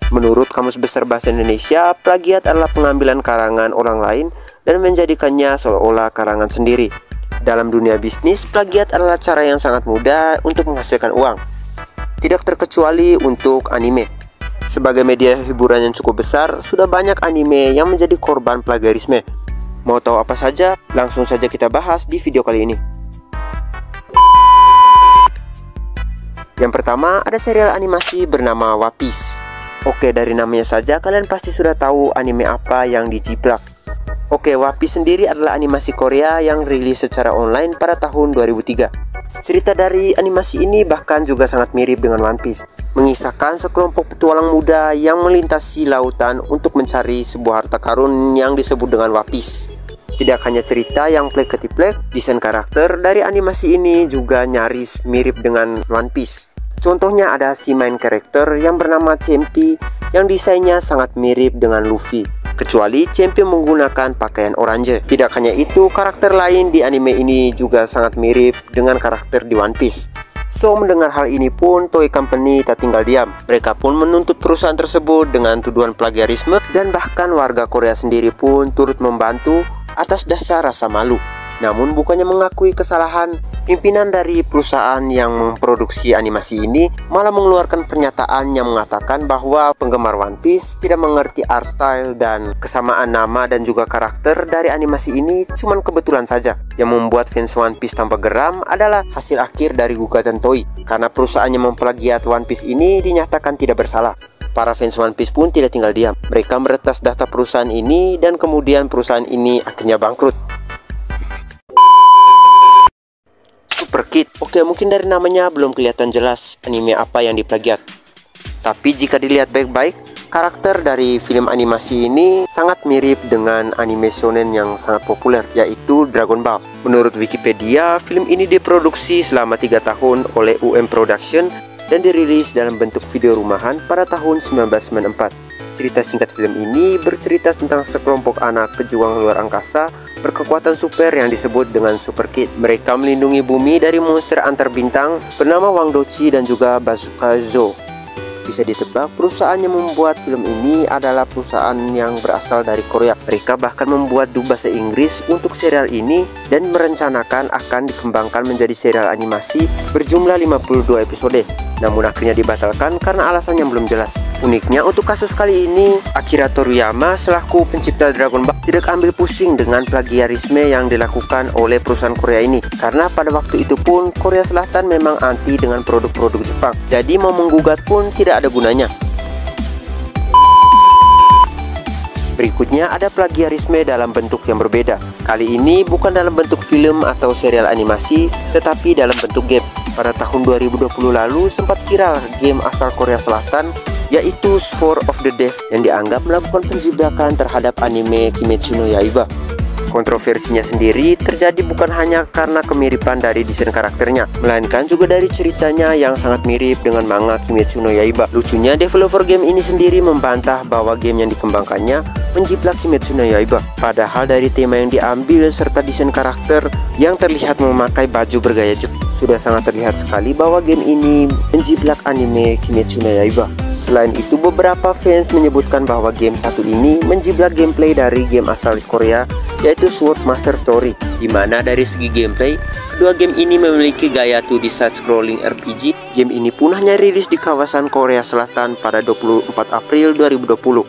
Menurut Kamus Besar Bahasa Indonesia, plagiat adalah pengambilan karangan orang lain dan menjadikannya seolah-olah karangan sendiri. Dalam dunia bisnis, plagiat adalah cara yang sangat mudah untuk menghasilkan uang. Tidak terkecuali untuk anime. Sebagai media hiburan yang cukup besar, sudah banyak anime yang menjadi korban plagiarisme. Mau tahu apa saja? Langsung saja kita bahas di video kali ini. Yang pertama, ada serial animasi bernama One Piece. Oke, dari namanya saja kalian pasti sudah tahu anime apa yang dijiplak. Oke, One Piece sendiri adalah animasi Korea yang rilis secara online pada tahun 2003. Cerita dari animasi ini bahkan juga sangat mirip dengan One Piece, mengisahkan sekelompok petualang muda yang melintasi lautan untuk mencari sebuah harta karun yang disebut dengan One Piece. Tidak hanya cerita yang plek-ketiplek, desain karakter dari animasi ini juga nyaris mirip dengan One Piece. Contohnya ada si main karakter yang bernama Cempy yang desainnya sangat mirip dengan Luffy. Kecuali Cempy menggunakan pakaian oranye. Tidak hanya itu, karakter lain di anime ini juga sangat mirip dengan karakter di One Piece. So, mendengar hal ini pun Toei Company tak tinggal diam. Mereka pun menuntut perusahaan tersebut dengan tuduhan plagiarisme, dan bahkan warga Korea sendiri pun turut membantu atas dasar rasa malu. Namun bukannya mengakui kesalahan, pimpinan dari perusahaan yang memproduksi animasi ini malah mengeluarkan pernyataan yang mengatakan bahwa penggemar One Piece tidak mengerti art style dan kesamaan nama dan juga karakter dari animasi ini cuman kebetulan saja. Yang membuat fans One Piece tampak geram adalah hasil akhir dari gugatan Toei, karena perusahaannya memplagiat One Piece ini dinyatakan tidak bersalah. Para fans One Piece pun tidak tinggal diam. Mereka meretas data perusahaan ini dan kemudian perusahaan ini akhirnya bangkrut. Super Kid. Oke, mungkin dari namanya belum kelihatan jelas anime apa yang diplagiat. Tapi jika dilihat baik-baik, karakter dari film animasi ini sangat mirip dengan anime shonen yang sangat populer, yaitu Dragon Ball. Menurut Wikipedia, film ini diproduksi selama 3 tahun oleh UM Production dan dirilis dalam bentuk video rumahan pada tahun 1994. Cerita singkat film ini bercerita tentang sekelompok anak pejuang luar angkasa berkekuatan super yang disebut dengan Super Kid. Mereka melindungi bumi dari monster antar bintang bernama Wang Dochi dan juga Bazooka Zo. Bisa ditebak perusahaan yang membuat film ini adalah perusahaan yang berasal dari Korea. Mereka bahkan membuat dub bahasa Inggris untuk serial ini dan merencanakan akan dikembangkan menjadi serial animasi berjumlah 52 episode. Namun akhirnya dibatalkan karena alasan yang belum jelas. Uniknya untuk kasus kali ini, Akira Toriyama selaku pencipta Dragon Ball tidak ambil pusing dengan plagiarisme yang dilakukan oleh perusahaan Korea ini, karena pada waktu itu pun Korea Selatan memang anti dengan produk-produk Jepang. Jadi mau menggugat pun tidak ada gunanya. Berikutnya ada plagiarisme dalam bentuk yang berbeda. Kali ini bukan dalam bentuk film atau serial animasi, tetapi dalam bentuk game. Pada tahun 2020 lalu sempat viral game asal Korea Selatan, yaitu Sword of the Death, yang dianggap melakukan penjiplakan terhadap anime Kimetsu no Yaiba. Kontroversinya sendiri terjadi bukan hanya karena kemiripan dari desain karakternya, melainkan juga dari ceritanya yang sangat mirip dengan manga Kimetsu no Yaiba. Lucunya, developer game ini sendiri membantah bahwa game yang dikembangkannya menjiplak Kimetsu no Yaiba. Padahal dari tema yang diambil serta desain karakter yang terlihat memakai baju bergaya Jepang, sudah sangat terlihat sekali bahwa game ini menjiplak anime Kimetsu no Yaiba. Selain itu, beberapa fans menyebutkan bahwa game satu ini menjiplak gameplay dari game asal Korea, yaitu Sword Master Story, di mana dari segi gameplay, kedua game ini memiliki gaya 2D side-scrolling RPG. Game ini pun hanya rilis di kawasan Korea Selatan pada 24 April 2020.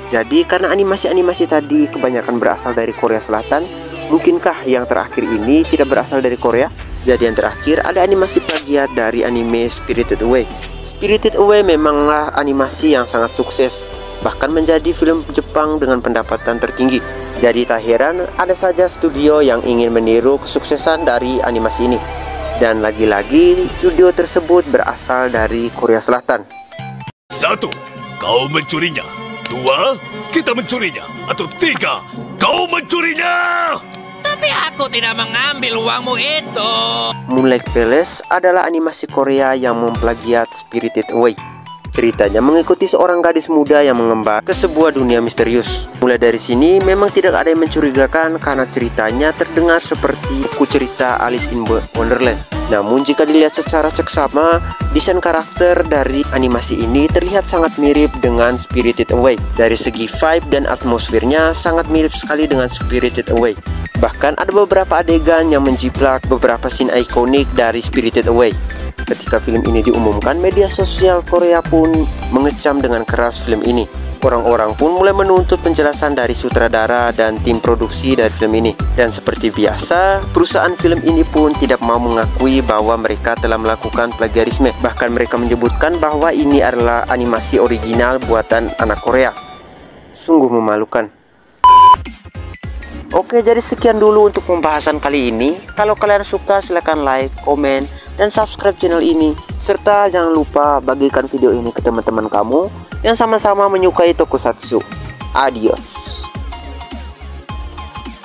Jadi karena animasi-animasi tadi kebanyakan berasal dari Korea Selatan, mungkinkah yang terakhir ini tidak berasal dari Korea? Jadi yang terakhir ada animasi plagiat dari anime Spirited Away. Spirited Away memanglah animasi yang sangat sukses, bahkan menjadi film Jepang dengan pendapatan tertinggi. Jadi tak heran ada saja studio yang ingin meniru kesuksesan dari animasi ini. Dan lagi-lagi studio tersebut berasal dari Korea Selatan. 1. Kau mencurinya. 2. Kita mencurinya. Atau 3. Kau mencurinya. Tapi aku tidak mengambil uangmu itu. Moonlight Palace adalah animasi Korea yang memplagiat Spirited Away. Ceritanya mengikuti seorang gadis muda yang mengembara ke sebuah dunia misterius. Mulai dari sini memang tidak ada yang mencurigakan karena ceritanya terdengar seperti buku cerita Alice in Wonderland. Namun jika dilihat secara seksama, desain karakter dari animasi ini terlihat sangat mirip dengan Spirited Away. Dari segi vibe dan atmosfernya sangat mirip sekali dengan Spirited Away. Bahkan ada beberapa adegan yang menjiplak beberapa scene ikonik dari Spirited Away. Ketika film ini diumumkan, media sosial Korea pun mengecam dengan keras film ini. Orang-orang pun mulai menuntut penjelasan dari sutradara dan tim produksi dari film ini. Dan seperti biasa, perusahaan film ini pun tidak mau mengakui bahwa mereka telah melakukan plagiarisme. Bahkan mereka menyebutkan bahwa ini adalah animasi original buatan anak Korea. Sungguh memalukan. Oke, jadi sekian dulu untuk pembahasan kali ini. Kalau kalian suka silahkan like, komen, dan subscribe channel ini. Serta jangan lupa bagikan video ini ke teman-teman kamu yang sama-sama menyukai tokusatsu. Adios.